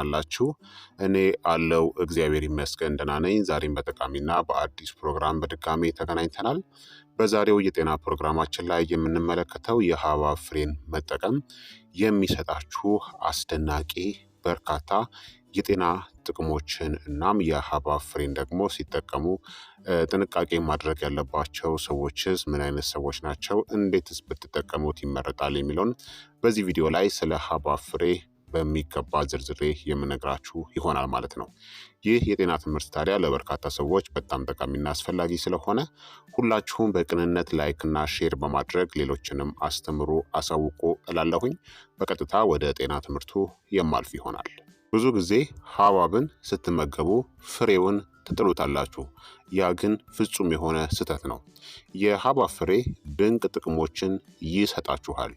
አላችሁ እኔ አለው እግዚአብሔር ይመስገን ደህና ነኝ። ዛሬም በጠቃሚና በአዲስ ፕሮግራም በድጋሜ ተገናኝተናል። በዛሬው የጤና ፕሮግራማችን ላይ የምንመለከተው የሐብሐብ ፍሬን መጠቀም የሚሰጣችሁ አስደናቂ በርካታ የጤና ጥቅሞችን እናም የሐብሐብ ፍሬን ደግሞ ሲጠቀሙ ጥንቃቄ ማድረግ ያለባቸው ሰዎችስ ምን አይነት ሰዎች ናቸው? እንዴትስ ብትጠቀሙት ይመረጣል? የሚለውን በዚህ ቪዲዮ ላይ ስለ ሐብሐብ ፍሬ በሚገባ ዝርዝሬ የምነግራችሁ ይሆናል ማለት ነው። ይህ የጤና ትምህርት ታዲያ ለበርካታ ሰዎች በጣም ጠቃሚና አስፈላጊ ስለሆነ ሁላችሁም በቅንነት ላይክና ሼር በማድረግ ሌሎችንም አስተምሩ፣ አሳውቁ እላለሁኝ። በቀጥታ ወደ ጤና ትምህርቱ የማልፍ ይሆናል። ብዙ ጊዜ ሐብሐብን ስትመገቡ ፍሬውን ትጥሉታላችሁ። ያ ግን ፍጹም የሆነ ስህተት ነው። የሐብሐብ ፍሬ ድንቅ ጥቅሞችን ይሰጣችኋል።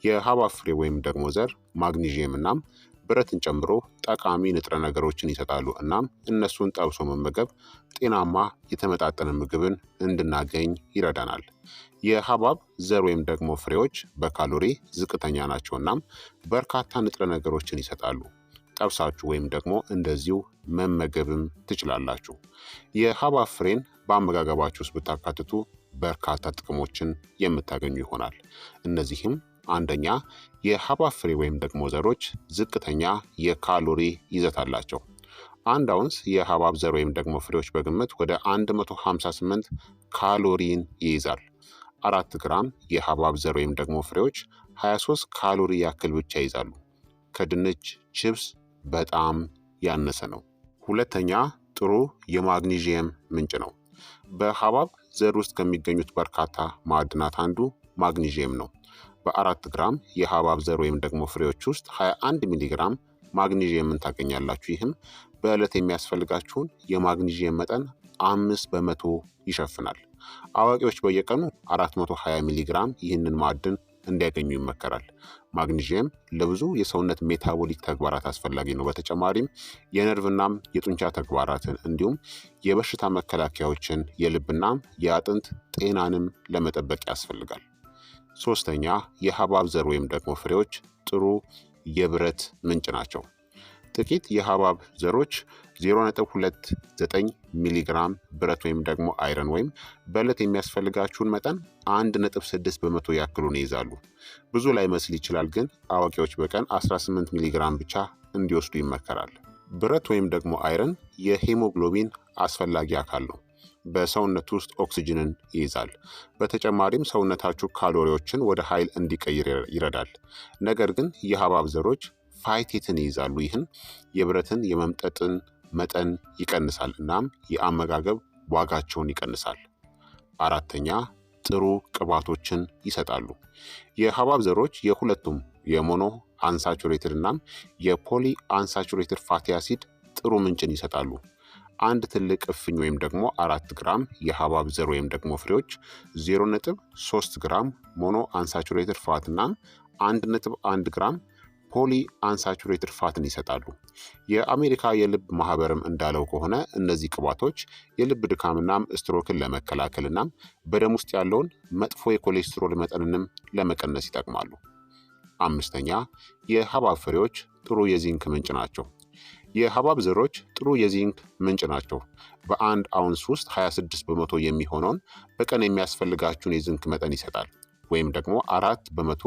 የሐብሐብ ፍሬ ወይም ደግሞ ዘር ማግኒዥየም እናም ብረትን ጨምሮ ጠቃሚ ንጥረ ነገሮችን ይሰጣሉ። እናም እነሱን ጠብሶ መመገብ ጤናማ የተመጣጠነ ምግብን እንድናገኝ ይረዳናል። የሐብሐብ ዘር ወይም ደግሞ ፍሬዎች በካሎሪ ዝቅተኛ ናቸው። እናም በርካታ ንጥረ ነገሮችን ይሰጣሉ። ጠብሳችሁ ወይም ደግሞ እንደዚሁ መመገብም ትችላላችሁ። የሐብሐብ ፍሬን በአመጋገባችሁ ውስጥ ብታካትቱ በርካታ ጥቅሞችን የምታገኙ ይሆናል። እነዚህም አንደኛ፣ የሐብሐብ ፍሬ ወይም ደግሞ ዘሮች ዝቅተኛ የካሎሪ ይዘት አላቸው። አንድ አውንስ የሐብሐብ ዘር ወይም ደግሞ ፍሬዎች በግምት ወደ 158 ካሎሪን ይይዛል። 4 ግራም የሐብሐብ ዘር ወይም ደግሞ ፍሬዎች 23 ካሎሪ ያክል ብቻ ይይዛሉ። ከድንች ቺፕስ በጣም ያነሰ ነው። ሁለተኛ፣ ጥሩ የማግኒዥየም ምንጭ ነው። በሐብሐብ ዘር ውስጥ ከሚገኙት በርካታ ማዕድናት አንዱ ማግኒዥየም ነው። በ4 ግራም የሐብሐብ ዘር ወይም ደግሞ ፍሬዎች ውስጥ 21 ሚሊግራም ማግኒዥየምን ታገኛላችሁ። ይህም በዕለት የሚያስፈልጋችሁን የማግኒዥየም መጠን 5 በመቶ ይሸፍናል። አዋቂዎች በየቀኑ 420 ሚሊግራም ይህንን ማዕድን እንዲያገኙ ይመከራል። ማግኒዥየም ለብዙ የሰውነት ሜታቦሊክ ተግባራት አስፈላጊ ነው። በተጨማሪም የነርቭናም የጡንቻ ተግባራትን እንዲሁም የበሽታ መከላከያዎችን የልብናም የአጥንት ጤናንም ለመጠበቅ ያስፈልጋል። ሶስተኛ፣ የሐብሐብ ዘር ወይም ደግሞ ፍሬዎች ጥሩ የብረት ምንጭ ናቸው። ጥቂት የሐብሐብ ዘሮች 0.29 ሚሊግራም ብረት ወይም ደግሞ አይረን ወይም በዕለት የሚያስፈልጋችሁን መጠን 1.6 በመቶ ያክሉን ይይዛሉ። ብዙ ላይመስል ይችላል፣ ግን አዋቂዎች በቀን 18 ሚሊግራም ብቻ እንዲወስዱ ይመከራል። ብረት ወይም ደግሞ አይረን የሄሞግሎቢን አስፈላጊ አካል ነው። በሰውነት ውስጥ ኦክስጅንን ይይዛል። በተጨማሪም ሰውነታችሁ ካሎሪዎችን ወደ ኃይል እንዲቀይር ይረዳል። ነገር ግን የሐብሐብ ዘሮች ፋይቴትን ይይዛሉ። ይህን የብረትን የመምጠጥን መጠን ይቀንሳል እናም የአመጋገብ ዋጋቸውን ይቀንሳል። አራተኛ፣ ጥሩ ቅባቶችን ይሰጣሉ። የሐብሐብ ዘሮች የሁለቱም የሞኖ አንሳቹሬትድ እናም የፖሊ አንሳቹሬትድ ፋቲ አሲድ ጥሩ ምንጭን ይሰጣሉ። አንድ ትልቅ እፍኝ ወይም ደግሞ 4 ግራም የሐብሐብ ዘር ወይም ደግሞ ፍሬዎች 0.3 ግራም ሞኖ አንሳቹሬትድ ፋት እናም 1.1 ግራም ፖሊ አንሳቹሬትድ ፋትን ይሰጣሉ። የአሜሪካ የልብ ማህበርም እንዳለው ከሆነ እነዚህ ቅባቶች የልብ ድካምናም ስትሮክን ለመከላከል እናም በደም ውስጥ ያለውን መጥፎ የኮሌስትሮል መጠንንም ለመቀነስ ይጠቅማሉ። አምስተኛ፣ የሐብሐብ ፍሬዎች ጥሩ የዚንክ ምንጭ ናቸው። የሐብሐብ ዘሮች ጥሩ የዚንክ ምንጭ ናቸው። በአንድ አውንስ ውስጥ 26 በመቶ የሚሆነውን በቀን የሚያስፈልጋችሁን የዚንክ መጠን ይሰጣል። ወይም ደግሞ 4 በመቶ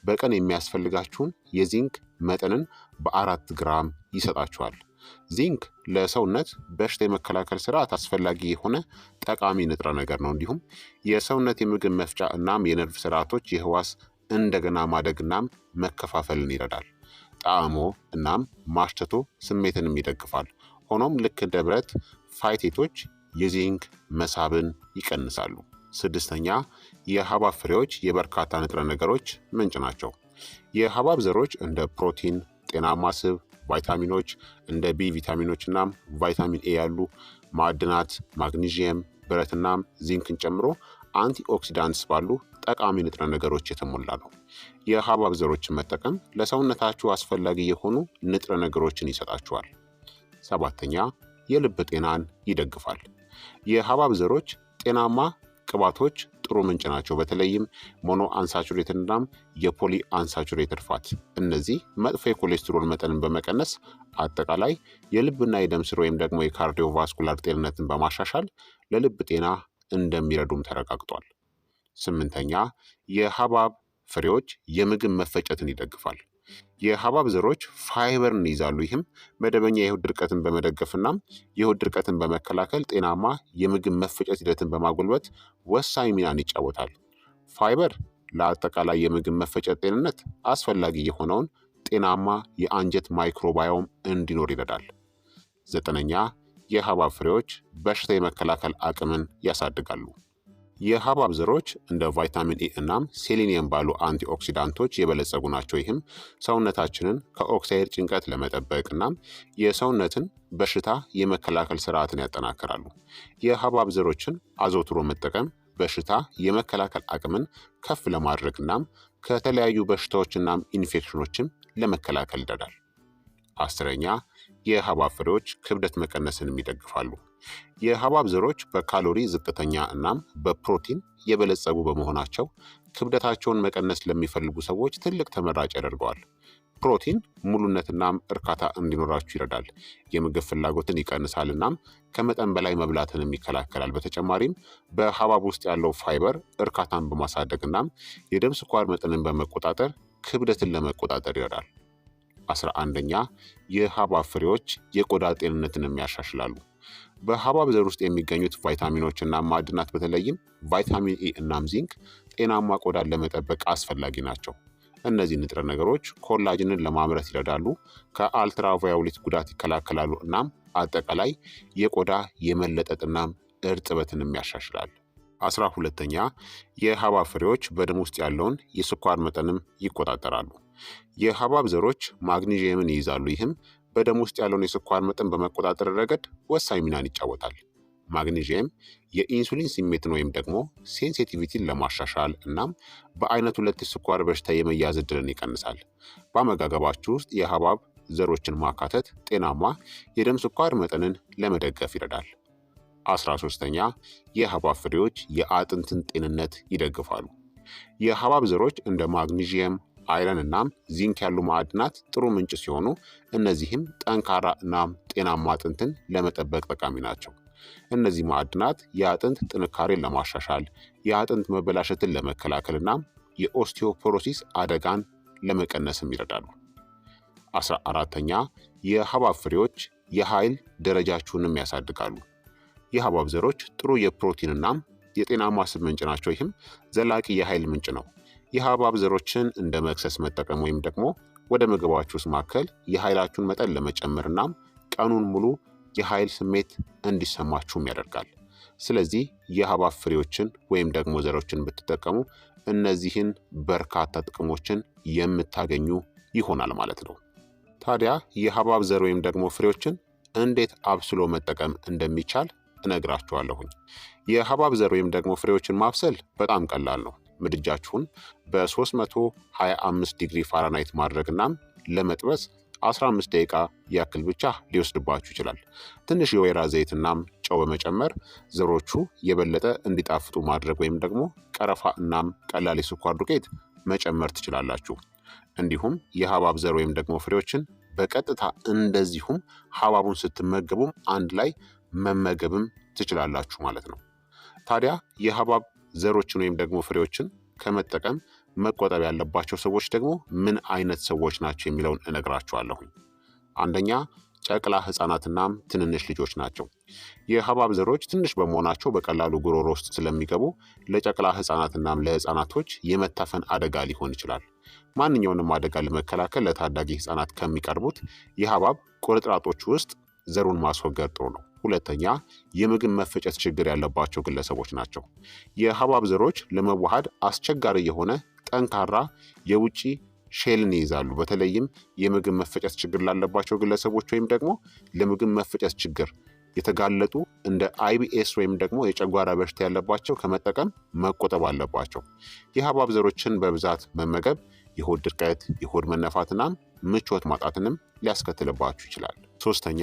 በቀን የሚያስፈልጋችሁን የዚንክ መጠንን በ4 ግራም ይሰጣችኋል። ዚንክ ለሰውነት በሽታ የመከላከል ስርዓት አስፈላጊ የሆነ ጠቃሚ ንጥረ ነገር ነው። እንዲሁም የሰውነት የምግብ መፍጫ እናም የነርቭ ስርዓቶች የህዋስ እንደገና ማደግ እናም መከፋፈልን ይረዳል። ጣዕሞ እናም ማሽተቶ ስሜትንም ይደግፋል። ሆኖም ልክ እንደ ብረት ፋይቴቶች የዚንክ መሳብን ይቀንሳሉ። ስድስተኛ፣ የሐብሐብ ፍሬዎች የበርካታ ንጥረ ነገሮች ምንጭ ናቸው። የሐብሐብ ዘሮች እንደ ፕሮቲን፣ ጤናማ ስብ፣ ቫይታሚኖች እንደ ቢ ቪታሚኖች እናም ቫይታሚን ኤ ያሉ ማዕድናት፣ ማግኒዥየም፣ ብረትናም ዚንክን ጨምሮ አንቲኦክሲዳንትስ ባሉ ጠቃሚ ንጥረ ነገሮች የተሞላ ነው። የሐብሐብ ዘሮችን መጠቀም ለሰውነታችሁ አስፈላጊ የሆኑ ንጥረ ነገሮችን ይሰጣችኋል። ሰባተኛ፣ የልብ ጤናን ይደግፋል። የሐብሐብ ዘሮች ጤናማ ቅባቶች ጥሩ ምንጭ ናቸው። በተለይም ሞኖ አንሳቹሬትድ እናም የፖሊ አንሳቹሬትድ ፋት። እነዚህ መጥፎ የኮሌስትሮል መጠንን በመቀነስ አጠቃላይ የልብና የደም ስር ወይም ደግሞ የካርዲዮቫስኩላር ጤንነትን በማሻሻል ለልብ ጤና እንደሚረዱም ተረጋግጧል። ስምንተኛ የሐብሐብ ፍሬዎች የምግብ መፈጨትን ይደግፋል። የሐብሐብ ዘሮች ፋይበርን ይይዛሉ። ይህም መደበኛ የሆድ ድርቀትን በመደገፍና የሆድ ድርቀትን በመከላከል ጤናማ የምግብ መፈጨት ሂደትን በማጎልበት ወሳኝ ሚናን ይጫወታል። ፋይበር ለአጠቃላይ የምግብ መፈጨት ጤንነት አስፈላጊ የሆነውን ጤናማ የአንጀት ማይክሮባዮም እንዲኖር ይረዳል። ዘጠነኛ የሐብሐብ ፍሬዎች በሽታ የመከላከል አቅምን ያሳድጋሉ። የሐብሐብ ዘሮች እንደ ቫይታሚን ኤ እናም ሴሌኒየም ባሉ አንቲኦክሲዳንቶች የበለጸጉ ናቸው። ይህም ሰውነታችንን ከኦክሳይድ ጭንቀት ለመጠበቅ እናም የሰውነትን በሽታ የመከላከል ስርዓትን ያጠናክራሉ። የሐብሐብ ዘሮችን አዘውትሮ መጠቀም በሽታ የመከላከል አቅምን ከፍ ለማድረግ እናም ከተለያዩ በሽታዎች እናም ኢንፌክሽኖችም ለመከላከል ይረዳል። አስረኛ የሐብሐብ ፍሬዎች ክብደት መቀነስንም ይደግፋሉ። የሐብሐብ ዘሮች በካሎሪ ዝቅተኛ እናም በፕሮቲን የበለጸጉ በመሆናቸው ክብደታቸውን መቀነስ ለሚፈልጉ ሰዎች ትልቅ ተመራጭ ያደርገዋል። ፕሮቲን ሙሉነትናም እርካታ እንዲኖራችሁ ይረዳል። የምግብ ፍላጎትን ይቀንሳል እናም ከመጠን በላይ መብላትንም ይከላከላል። በተጨማሪም በሐብሐብ ውስጥ ያለው ፋይበር እርካታን በማሳደግ እናም የደም ስኳር መጠንን በመቆጣጠር ክብደትን ለመቆጣጠር ይረዳል። 11ኛ የሐብሐብ ፍሬዎች የቆዳ ጤንነትንም ያሻሽላሉ። በሐብሐብ ዘር ውስጥ የሚገኙት ቫይታሚኖች እና ማዕድናት በተለይም ቫይታሚን ኤ እናም ዚንክ ጤናማ ቆዳን ለመጠበቅ አስፈላጊ ናቸው። እነዚህ ንጥረ ነገሮች ኮላጅንን ለማምረት ይረዳሉ፣ ከአልትራቫዮሌት ጉዳት ይከላከላሉ እናም አጠቃላይ የቆዳ የመለጠጥናም እርጥበትንም ያሻሽላል። 12ኛ የሐብሐብ ፍሬዎች በደም ውስጥ ያለውን የስኳር መጠንም ይቆጣጠራሉ። የሐብሐብ ዘሮች ማግኒዥየምን ይይዛሉ። ይህም በደም ውስጥ ያለውን የስኳር መጠን በመቆጣጠር ረገድ ወሳኝ ሚናን ይጫወታል። ማግኒዥየም የኢንሱሊን ስሜትን ወይም ደግሞ ሴንሲቲቪቲን ለማሻሻል እናም በአይነት 2 የስኳር በሽታ የመያዝ ዕድልን ይቀንሳል። በአመጋገባችሁ ውስጥ የሐብሐብ ዘሮችን ማካተት ጤናማ የደም ስኳር መጠንን ለመደገፍ ይረዳል። 13ኛ የሐብሐብ ፍሬዎች የአጥንትን ጤንነት ይደግፋሉ። የሐብሐብ ዘሮች እንደ ማግኒዥየም፣ አይረን እናም ዚንክ ያሉ ማዕድናት ጥሩ ምንጭ ሲሆኑ እነዚህም ጠንካራ እናም ጤናማ አጥንትን ለመጠበቅ ጠቃሚ ናቸው። እነዚህ ማዕድናት የአጥንት ጥንካሬን ለማሻሻል፣ የአጥንት መበላሸትን ለመከላከል እናም የኦስቲዮፖሮሲስ አደጋን ለመቀነስም ይረዳሉ። 14ኛ የሐብሐብ ፍሬዎች የኃይል ደረጃችሁንም ያሳድጋሉ። የሐብሐብ ዘሮች ጥሩ የፕሮቲን እናም የጤናማ ስብ ምንጭ ናቸው። ይህም ዘላቂ የኃይል ምንጭ ነው። የሐብሐብ ዘሮችን እንደ መክሰስ መጠቀም ወይም ደግሞ ወደ ምግባችሁ ውስጥ ማከል የኃይላችሁን መጠን ለመጨመር እናም ቀኑን ሙሉ የኃይል ስሜት እንዲሰማችሁም ያደርጋል። ስለዚህ የሐብሐብ ፍሬዎችን ወይም ደግሞ ዘሮችን ብትጠቀሙ እነዚህን በርካታ ጥቅሞችን የምታገኙ ይሆናል ማለት ነው። ታዲያ የሐብሐብ ዘር ወይም ደግሞ ፍሬዎችን እንዴት አብስሎ መጠቀም እንደሚቻል እነግራችኋለሁኝ። የሐብሐብ ዘር ወይም ደግሞ ፍሬዎችን ማብሰል በጣም ቀላል ነው። ምድጃችሁን በ325 ዲግሪ ፋራናይት ማድረግናም ለመጥበስ 15 ደቂቃ ያክል ብቻ ሊወስድባችሁ ይችላል። ትንሽ የወይራ ዘይትናም ጨው በመጨመር ዘሮቹ የበለጠ እንዲጣፍጡ ማድረግ ወይም ደግሞ ቀረፋ እናም ቀላል የስኳር ዱቄት መጨመር ትችላላችሁ። እንዲሁም የሐብሐብ ዘር ወይም ደግሞ ፍሬዎችን በቀጥታ እንደዚሁም ሐብሐቡን ስትመገቡም አንድ ላይ መመገብም ትችላላችሁ ማለት ነው። ታዲያ የሐብሐብ ዘሮችን ወይም ደግሞ ፍሬዎችን ከመጠቀም መቆጠብ ያለባቸው ሰዎች ደግሞ ምን አይነት ሰዎች ናቸው የሚለውን እነግራችኋለሁኝ። አንደኛ ጨቅላ ህፃናትናም ትንንሽ ልጆች ናቸው። የሐብሐብ ዘሮች ትንሽ በመሆናቸው በቀላሉ ጉሮሮ ውስጥ ስለሚገቡ ለጨቅላ ህፃናትናም ለህፃናቶች የመታፈን አደጋ ሊሆን ይችላል። ማንኛውንም አደጋ ለመከላከል ለታዳጊ ህፃናት ከሚቀርቡት የሐብሐብ ቁርጥራጮች ውስጥ ዘሩን ማስወገድ ጥሩ ነው። ሁለተኛ የምግብ መፈጨት ችግር ያለባቸው ግለሰቦች ናቸው። የሐብሐብ ዘሮች ለመዋሃድ አስቸጋሪ የሆነ ጠንካራ የውጭ ሼልን ይይዛሉ። በተለይም የምግብ መፈጨት ችግር ላለባቸው ግለሰቦች ወይም ደግሞ ለምግብ መፈጨት ችግር የተጋለጡ እንደ IBS ወይም ደግሞ የጨጓራ በሽታ ያለባቸው ከመጠቀም መቆጠብ አለባቸው። የሐብሐብ ዘሮችን በብዛት መመገብ የሆድ ድርቀት፣ የሆድ መነፋትናም ምቾት ማጣትንም ሊያስከትልባችሁ ይችላል። ሶስተኛ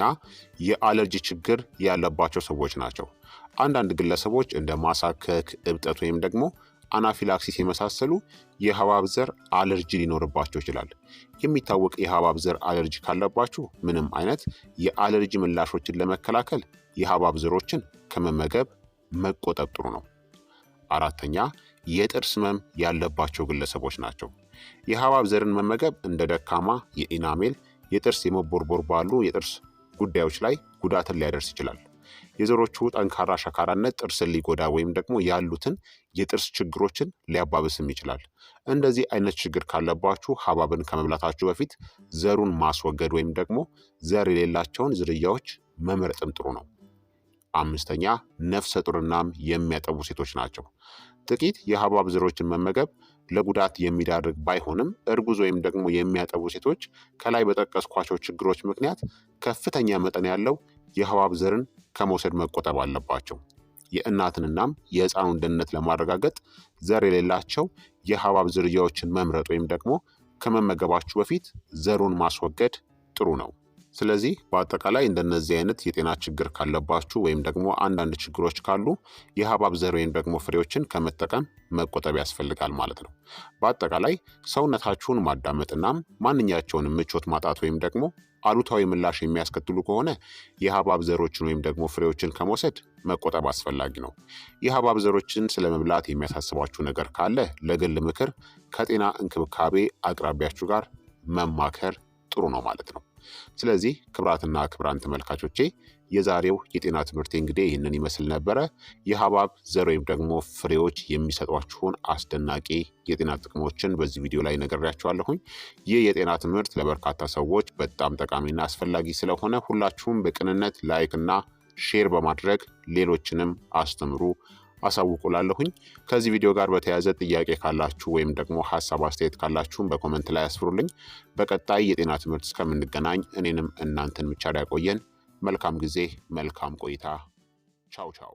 የአለርጂ ችግር ያለባቸው ሰዎች ናቸው። አንዳንድ ግለሰቦች እንደ ማሳከክ፣ እብጠት ወይም ደግሞ አናፊላክሲስ የመሳሰሉ የሐብሐብ ዘር አለርጂ ሊኖርባቸው ይችላል። የሚታወቅ የሐብሐብ ዘር አለርጂ ካለባችሁ ምንም አይነት የአለርጂ ምላሾችን ለመከላከል የሐብሐብ ዘሮችን ከመመገብ መቆጠብ ጥሩ ነው። አራተኛ የጥርስ ህመም ያለባቸው ግለሰቦች ናቸው። የሐብሐብ ዘርን መመገብ እንደ ደካማ የኢናሜል የጥርስ የመቦርቦር ባሉ የጥርስ ጉዳዮች ላይ ጉዳትን ሊያደርስ ይችላል። የዘሮቹ ጠንካራ ሸካራነት ጥርስን ሊጎዳ ወይም ደግሞ ያሉትን የጥርስ ችግሮችን ሊያባብስም ይችላል። እንደዚህ አይነት ችግር ካለባችሁ ሐብሐብን ከመብላታችሁ በፊት ዘሩን ማስወገድ ወይም ደግሞ ዘር የሌላቸውን ዝርያዎች መምረጥም ጥሩ ነው። አምስተኛ ነፍሰ ጡርናም የሚያጠቡ ሴቶች ናቸው። ጥቂት የሐብሐብ ዘሮችን መመገብ ለጉዳት የሚዳርግ ባይሆንም እርጉዝ ወይም ደግሞ የሚያጠቡ ሴቶች ከላይ በጠቀስኳቸው ችግሮች ምክንያት ከፍተኛ መጠን ያለው የሐብሐብ ዘርን ከመውሰድ መቆጠብ አለባቸው። የእናትንናም የህፃኑን ደህንነት ለማረጋገጥ ዘር የሌላቸው የሐብሐብ ዝርያዎችን መምረጥ ወይም ደግሞ ከመመገባችሁ በፊት ዘሩን ማስወገድ ጥሩ ነው። ስለዚህ በአጠቃላይ እንደነዚህ አይነት የጤና ችግር ካለባችሁ ወይም ደግሞ አንዳንድ ችግሮች ካሉ የሐብሐብ ዘር ወይም ደግሞ ፍሬዎችን ከመጠቀም መቆጠብ ያስፈልጋል ማለት ነው። በአጠቃላይ ሰውነታችሁን ማዳመጥናም ማንኛቸውንም ምቾት ማጣት ወይም ደግሞ አሉታዊ ምላሽ የሚያስከትሉ ከሆነ የሐብሐብ ዘሮችን ወይም ደግሞ ፍሬዎችን ከመውሰድ መቆጠብ አስፈላጊ ነው። የሐብሐብ ዘሮችን ስለመብላት የሚያሳስባችሁ ነገር ካለ ለግል ምክር ከጤና እንክብካቤ አቅራቢያችሁ ጋር መማከር ጥሩ ነው ማለት ነው። ስለዚህ ክቡራትና ክቡራን ተመልካቾቼ የዛሬው የጤና ትምህርቴ እንግዲህ ይህንን ይመስል ነበረ። የሐብሐብ ዘር ወይም ደግሞ ፍሬዎች የሚሰጧችሁን አስደናቂ የጤና ጥቅሞችን በዚህ ቪዲዮ ላይ ነግሬያችኋለሁኝ። ይህ የጤና ትምህርት ለበርካታ ሰዎች በጣም ጠቃሚና አስፈላጊ ስለሆነ ሁላችሁም በቅንነት ላይክ እና ሼር በማድረግ ሌሎችንም አስተምሩ አሳውቁላለሁኝ። ከዚህ ቪዲዮ ጋር በተያያዘ ጥያቄ ካላችሁ ወይም ደግሞ ሀሳብ አስተያየት ካላችሁም በኮመንት ላይ አስፍሩልኝ። በቀጣይ የጤና ትምህርት እስከምንገናኝ እኔንም እናንተን ብቻ ያቆየን። መልካም ጊዜ፣ መልካም ቆይታ። ቻው ቻው።